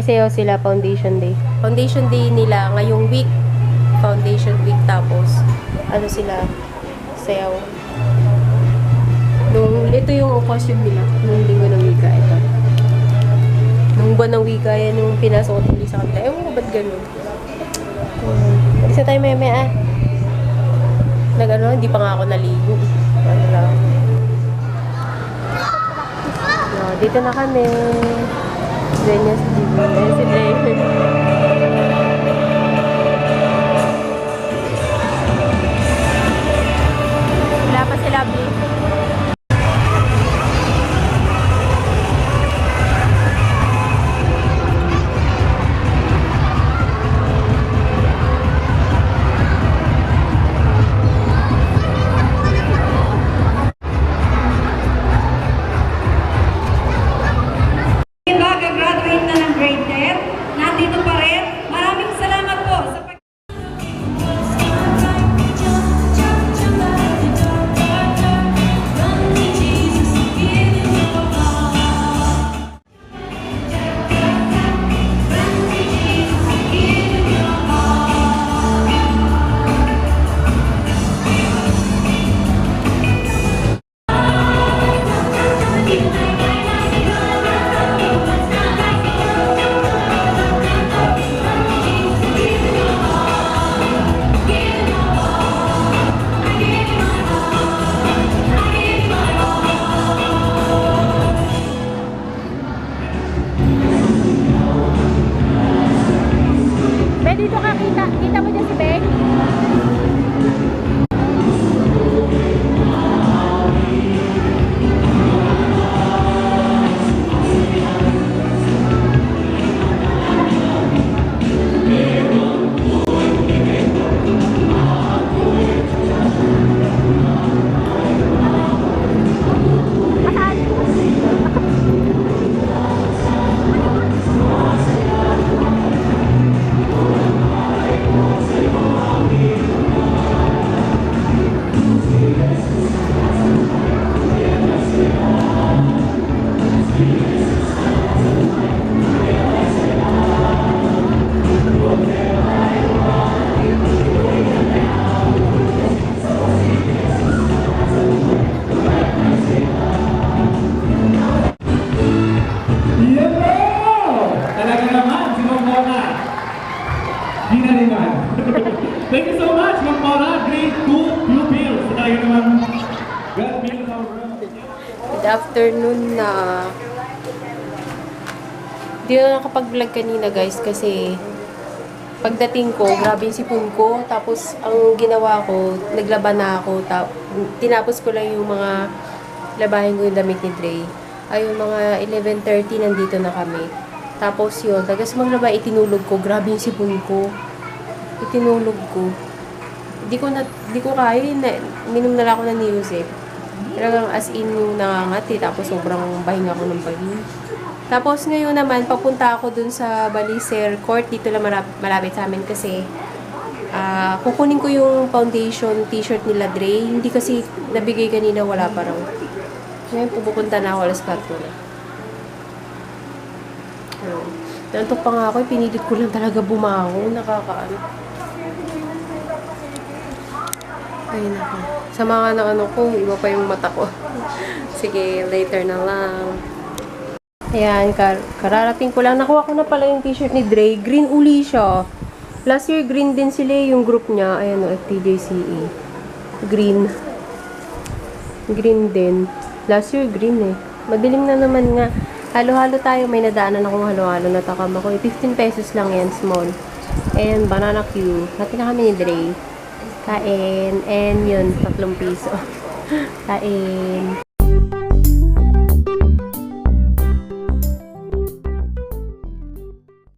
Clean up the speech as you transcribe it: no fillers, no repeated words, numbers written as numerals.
May sayaw sila, foundation day. Foundation day nila ngayong week. Foundation week. Tapos, ano sila, sayaw. Ito yung costume nila. Nung linggo ng wika, ito. Nung buwan ng wika, yan yung pinasuot nila sa kanila. Ewan ko ba't ganun. Isa tayo meme Nag-ano, hindi pa nga ako naligo. Ano lang. No, dito na kami. Venus TV. Si Dre. Wala pa si Lovely. Graduate na ng grade 10, nandito pa rin. Maraming salamat po sa Dito ka, kita mo dyan si Beng? Thank you so much, Ma'am Mora. Grade 2 pupils. Tayo naman. God build our world. Good afternoon na. Hindi na nakapag-vlog kanina guys kasi pagdating ko, grabe yung sipon ko. Tapos ang ginawa ko, naglaba na ako. Tinapos ko lang yung mga labahin ko yung damit ni Dre. Ay, yung mga 11:30 nandito na kami. Tapos yun, tagas maglaba, itinulog ko. Grabe yung sipon ko. Itinulog ko. Di ko kaya, minom na lang ako ng music. Talagang as in yung nangangati, tapos sobrang bahinga ko ng bahin. Tapos ngayon naman, papunta ako dun sa Baliser Court, dito lang malapit sa amin kasi kukunin ko yung foundation t-shirt nila Dre. Hindi kasi nabigay kanina, wala pa raw. Ngayon pupunta na ako, alas 4 na. Nantok pa nga ako, pinilit ko lang talaga bumangon, nakakaano. Ayun ako. Sa mga ano ko, iba pa yung mata ko. Sige, later na lang. Ayan, kararating ko lang. Nakuha ko na pala yung t-shirt ni Dre. Green uli siya. Last year, green din sila yung group niya. Ayan o, FTJCE. Green. Green din. Last year, green eh. Madilim na naman nga. Halo-halo tayo. May nadaanan akong halo-halo. Natakam ako. 15 pesos lang yan, small. And banana Q. Hati na kami ni Dre. Kain. And yun, 3 piso. Kain.